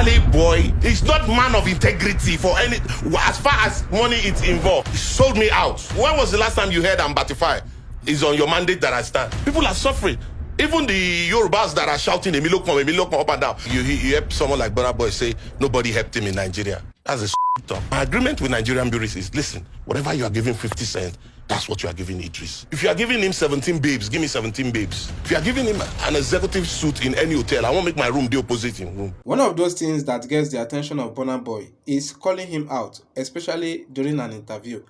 Especially boy, he's not man of integrity for any, as far as money is involved. He sold me out. When was the last time you heard I'm Batify? It's on your mandate that I stand. People are suffering. Even the Yorubas that are shouting, Emilokon, up and down. You hear someone like Burna Boy say, nobody helped him in Nigeria. That's a talk. My agreement with Nigerian bureaus is, listen, whatever you are giving 50 cents, that's what you are giving Eedris. If you are giving him 17 babes, give me 17 babes. If you are giving him an executive suite in any hotel, I won't make my room the opposite room. One of those things that gets the attention of Burna Boy is calling him out, especially during an interview.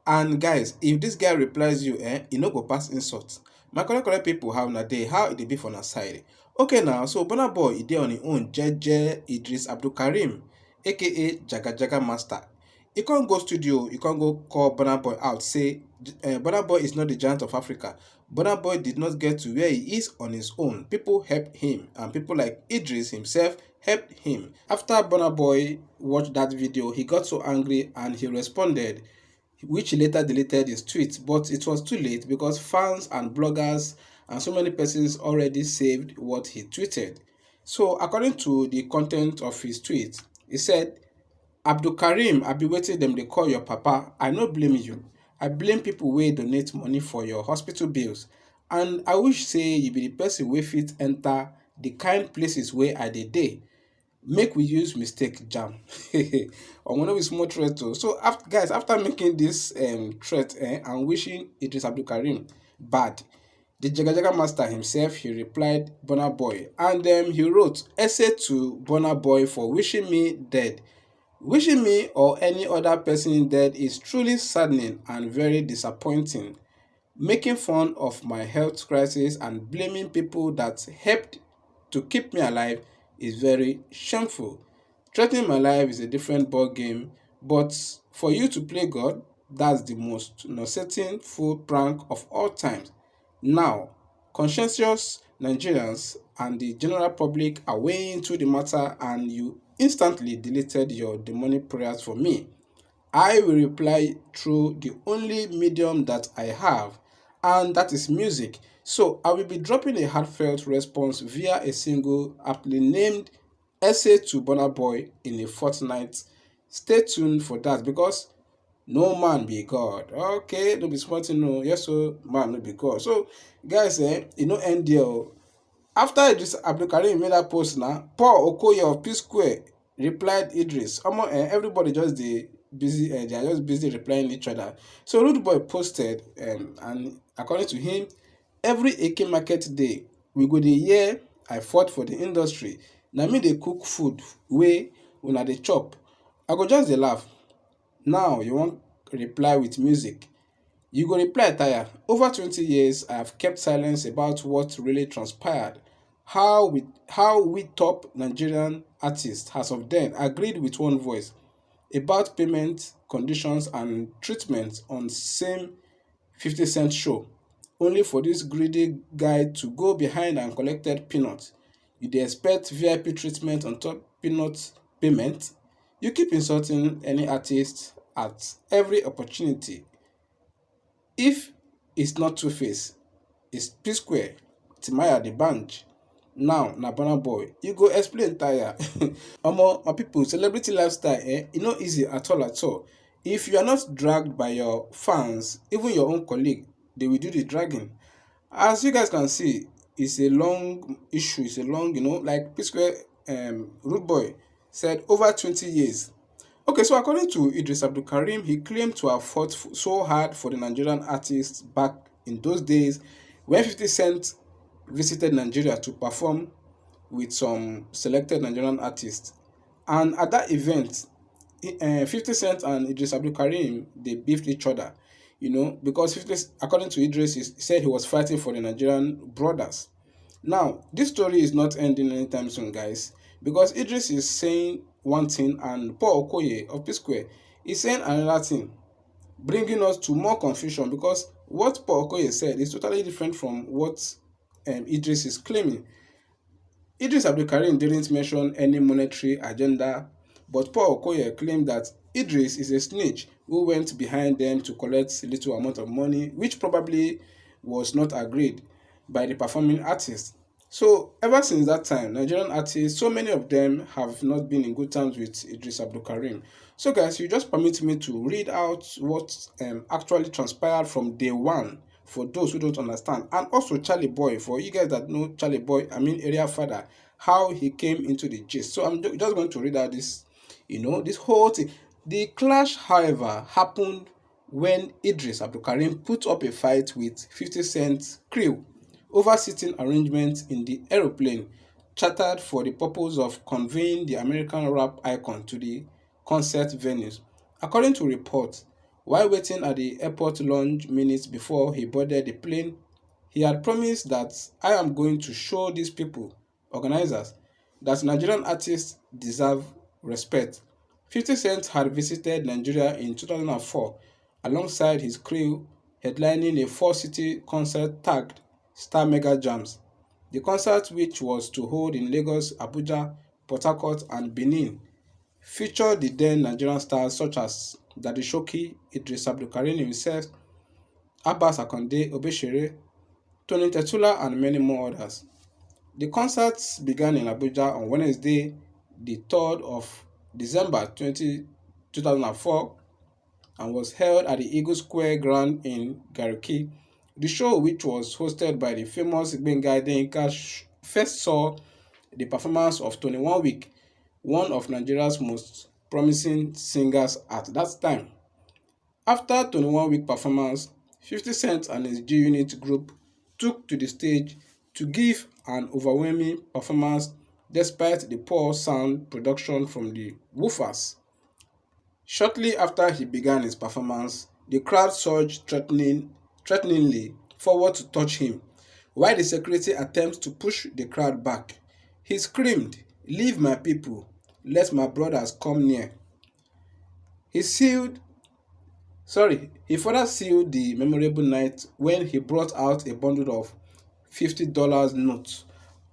And guys, if this guy replies you, he no go pass insult. My correct people have na day how it be for na side. Okay now, so Burna Boy he dey on his own jeje Eedris AbdulKareem, aka Jaga Master. He can't go studio, he can't go call Burna Boy out, say Burna Boy is not the giant of Africa. Burna Boy did not get to where he is on his own. People helped him, and people like Eedris himself helped him. After Burna Boy watched that video, he got so angry and he responded, which he later deleted his tweet, but it was too late because fans and bloggers and so many persons already saved what he tweeted. So according to the content of his tweet, he said, "Abdulkareem, I be waiting them they call your papa. I no blame you. I blame people wey donate money for your hospital bills. And I wish say you be the person wey fit enter the kind places where I dey. Make we use mistake jam." I'm gonna be small threat too. So after making this threat and wishing Eedris AbdulKareem bad, the Jaga Master himself, he replied Burna Boy, and he wrote essay to Burna Boy for wishing me dead. Wishing me or any other person dead is truly saddening and very disappointing. Making fun of my health crisis and blaming people that helped to keep me alive is very shameful. Threatening my life is a different ball game, but for you to play God, that's the most nauseating full prank of all times. Now, conscientious Nigerians and the general public are weighing into the matter, and you instantly deleted your demonic prayers for me. I will reply through the only medium that I have, and that is music. So I will be dropping a heartfelt response via a single aptly named essay to Burna Boy in a fortnight. Stay tuned for that, because no man be God. Okay, don't be smart, no. Yes, so man no be God. So guys, it no end there. After Eedris AbdulKareem made that post now, Paul Okoye of P Square replied Eedris. Everybody just busy, they are just busy replying each other. So Rude Boy posted, and according to him, every Eke market day, we go the year I fought for the industry. Now me they cook food way una dey chop. I go just dey laugh. Now you want reply with music. You go reply tire. Over 20 years, I have kept silence about what really transpired. How we top Nigerian artists as of then agreed with one voice about payment conditions and treatment on same 50-cent show, only for this greedy guy to go behind and collected peanuts. You dey expect VIP treatment on top peanut payment? You keep insulting any artist at every opportunity. If it's not Two-Face, it's P Square, Timaya the Banj. Now, na Burna Boy, you go explain tire. My people, celebrity lifestyle, it's not easy at all. If you are not dragged by your fans, even your own colleague, they will do the dragging. As you guys can see, it's a long issue. It's a long, like P Square, Rude Boy said, over 20 years. Okay, so according to Eedris AbdulKareem, he claimed to have fought so hard for the Nigerian artists back in those days when 50 Cent visited Nigeria to perform with some selected Nigerian artists. And at that event, 50 Cent and Eedris AbdulKareem, they beefed each other, because 50, according to Eedris, he said he was fighting for the Nigerian brothers. Now, this story is not ending anytime soon, guys, because Eedris is saying one thing and Paul Okoye of P Square is saying another thing, bringing us to more confusion, because what Paul Okoye said is totally different from what Eedris is claiming. Eedris AbdulKareem didn't mention any monetary agenda, but Paul Okoye claimed that Eedris is a snitch who went behind them to collect a little amount of money, which probably was not agreed by the performing artist. So ever since that time, Nigerian artists, so many of them have not been in good terms with Eedris AbdulKareem. So guys, you just permit me to read out what actually transpired from day one for those who don't understand, and also Charlie Boy for you guys that know Charlie Boy. I mean Area Father, how he came into the gist. So I'm just going to read out this, this whole thing. The clash, however, happened when Eedris AbdulKareem put up a fight with 50 Cent crew over seating arrangements in the aeroplane chartered for the purpose of conveying the American rap icon to the concert venues. According to reports, while waiting at the airport lounge minutes before he boarded the plane, he had promised that I am going to show these people, organizers, that Nigerian artists deserve respect. 50 Cent had visited Nigeria in 2004 alongside his crew, headlining a four-city concert tagged Star Mega Jams. The concert, which was to hold in Lagos, Abuja, Port Harcourt, and Benin, featured the then Nigerian stars such as Daddy Shoki, Eedris Abdulkareem himself, Abbas Akande Obesere, Tony Tetula, and many more others. The concerts began in Abuja on Wednesday, the 3rd of December 2004, and was held at the Eagle Square Ground in Gariki. The show, which was hosted by the famous Gbenga Adeynka, first saw the performance of 21 Week, one of Nigeria's most promising singers at that time. After 21 Week performance, 50 Cent and his G-Unit group took to the stage to give an overwhelming performance despite the poor sound production from the woofers. Shortly after he began his performance, the crowd surged threateningly forward to touch him, while the security attempts to push the crowd back. He screamed, "Leave my people, let my brothers come near." He further sealed the memorable night when he brought out a bundle of $50 notes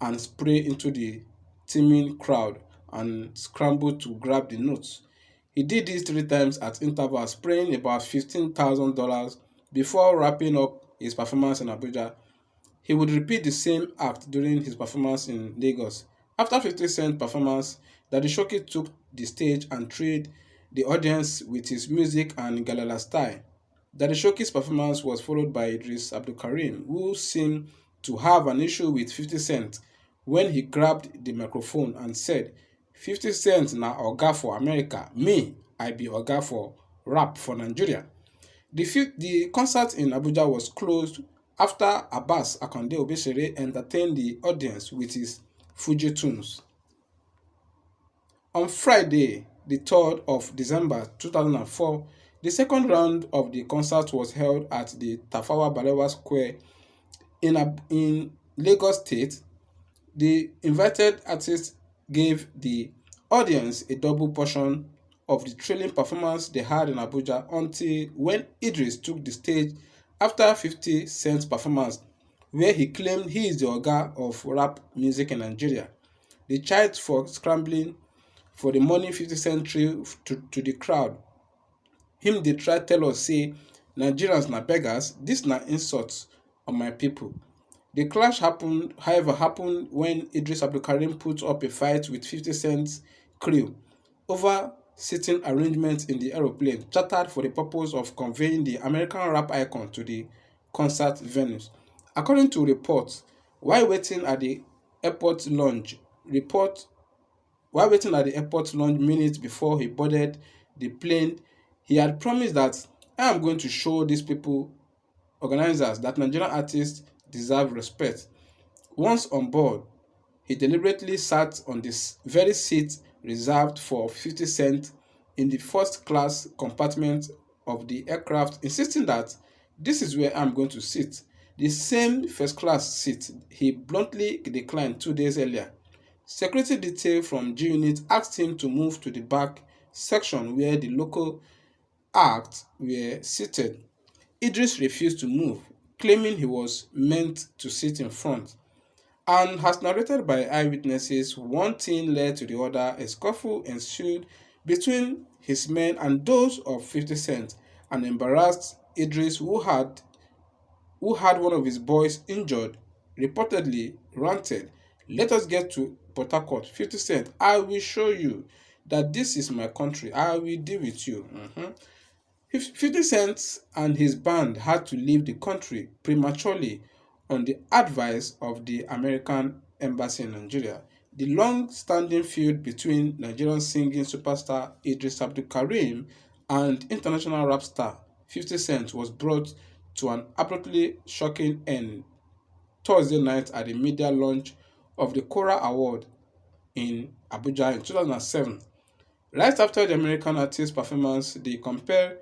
and sprayed into the teeming crowd and scrambled to grab the notes. He did this 3 times at intervals, spraying about $15,000 before wrapping up his performance in Abuja. He would repeat the same act during his performance in Lagos. After 50 Cent performance, Daddy Shoki took the stage and thrilled the audience with his music and Galala style. Daddy Shoki's performance was followed by Eedris AbdulKareem, who seemed to have an issue with 50 Cent when he grabbed the microphone and said, 50 Cent na oga for America, me, I be oga for rap for Nigeria. The concert in Abuja was closed after Abbas Akande Obesere entertained the audience with his Fuji tunes. On Friday, the 3rd of December 2004, the second round of the concert was held at the Tafawa Balewa Square in Lagos State. The invited artists gave the audience a double portion of the thrilling performance they had in Abuja until when Eedris took the stage after 50 Cent's performance, where he claimed he is the oga of rap music in Nigeria. The chant for scrambling for the money 50 Cent threw to the crowd. Him dey try tell us say Nigerians na beggars, this na insults on my people. The clash happened when Eedris AbdulKareem put up a fight with 50 Cent's crew over seating arrangements in the aeroplane chartered for the purpose of conveying the American rap icon to the concert venues. According to reports, while waiting at the airport lounge minutes before he boarded the plane, he had promised that I am going to show these people, organizers, that Nigerian artists deserve respect. Once on board, he deliberately sat on this very seat reserved for 50 Cent in the first class compartment of the aircraft, insisting that this is where I'm going to sit. The same first class seat he bluntly declined 2 days earlier. Security detail from G-Unit asked him to move to the back section where the local acts were seated. Eedris refused to move, claiming he was meant to sit in front. And as narrated by eyewitnesses, one thing led to the other. A scuffle ensued between his men and those of 50 Cent, and embarrassed Eedris, who had one of his boys injured reportedly ranted, "Let us get to Port Harcourt. 50 Cent, I will show you that this is my country. I will deal with you." 50 Cent and his band had to leave the country prematurely on the advice of the American embassy in Nigeria. The long-standing feud between Nigerian singing superstar Eedris AbdulKareem and international rap star 50 Cent was brought to an abruptly shocking end Thursday night at the media launch of the Kora Award in Abuja in 2007. Right after the American artist's performance, the compare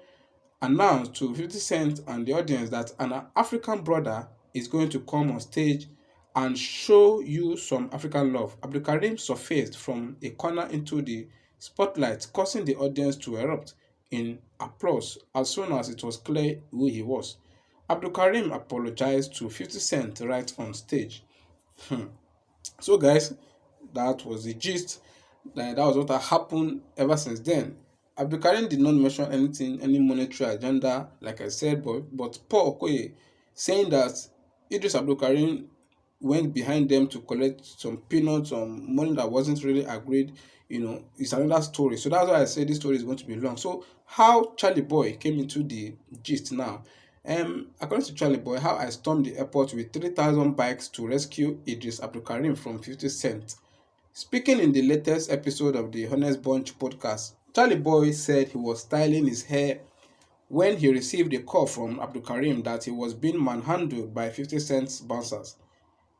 announced to 50 Cent and the audience that an African brother is going to come on stage and show you some African love. Abdulkareem surfaced from a corner into the spotlight, causing the audience to erupt in applause as soon as it was clear who he was. Abdulkareem apologized to 50 Cent right on stage. So, guys, that was the gist. That was what had happened ever since then. Abdulkarim did not mention anything, any monetary agenda, like I said, but Paul Okoye saying that Eedris Abdulkarim went behind them to collect some peanuts, some money that wasn't really agreed, it's another story. So that's why I say this story is going to be long. So how Charlie Boy came into the gist now. According to Charlie Boy, how I stormed the airport with 3,000 bikes to rescue Eedris Abdulkarim from 50 Cent. Speaking in the latest episode of the Honest Bunch podcast, Charlie Boy said he was styling his hair when he received a call from Abdulkarim that he was being manhandled by 50 Cent's bouncers.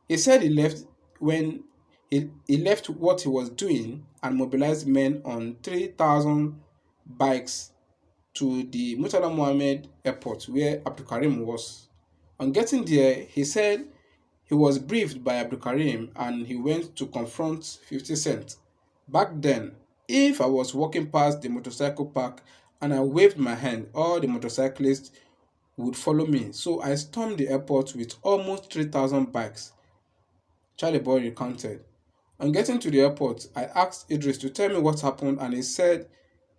He said he left when he left what he was doing and mobilized men on 3,000 bikes to the Murtala Mohammed airport where Abdulkarim was. On getting there, he said he was briefed by Abdulkarim and he went to confront 50 Cent. Back then, if I was walking past the motorcycle park and I waved my hand, all the motorcyclists would follow me. So I stormed the airport with almost 3,000 bikes, Charlie Boy recounted. On getting to the airport, I asked Eedris to tell me what happened and he said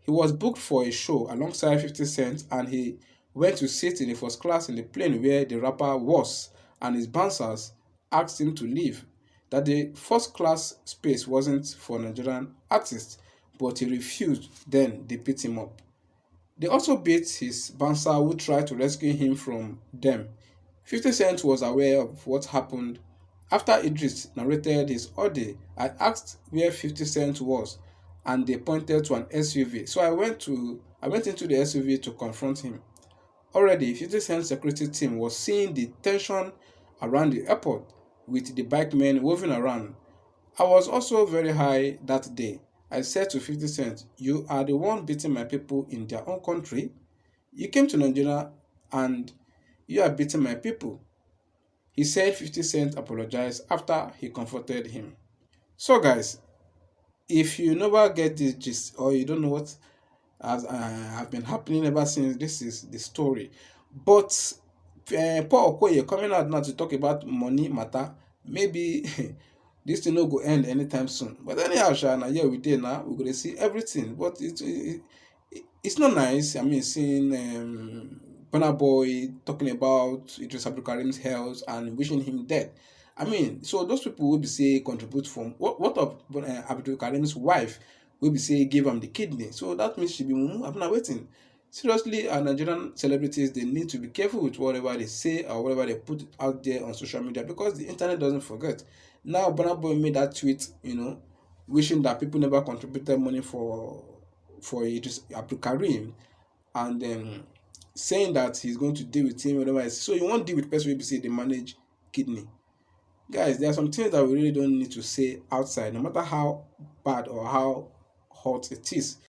he was booked for a show alongside 50 Cent and he went to sit in the first class in the plane where the rapper was and his bouncers asked him to leave. That the first class space wasn't for Nigerian artists, but he refused. Then they beat him up. They also beat his bouncer who tried to rescue him from them. 50 Cent was aware of what happened. After Eedris narrated his ordeal, I asked where 50 Cent was and they pointed to an SUV. So I went into the SUV to confront him. Already, 50 Cent's security team was seeing the tension around the airport with the bike men moving around. I was also very high that day. I said to 50 Cent, "You are the one beating my people in their own country. You came to Nigeria and you are beating my people." He said 50 Cent apologized after he confronted him. So, guys, if you never get this gist or you don't know what has been happening ever since, this is the story. But Paul Okoye coming out now to talk about money matter, maybe this thing no go end anytime soon. But anyhow, Shana, yeah, we did now. We're gonna see everything. But it's not nice. I mean, seeing Burna Boy talking about Eedris Abdulkarim's health and wishing him dead. I mean, so those people will be say contribute from what of Abdulkarim's wife will be say give him the kidney. So that means she be I'm not waiting. Seriously, our Nigerian celebrities, they need to be careful with whatever they say or whatever they put out there on social media because the internet doesn't forget. Now, Burna Boy made that tweet, wishing that people never contributed money for Eedris Abdulkarim and saying that he's going to deal with him whatever. So you won't deal with person who say they manage kidney. Guys, there are some things that we really don't need to say outside, no matter how bad or how hot it is.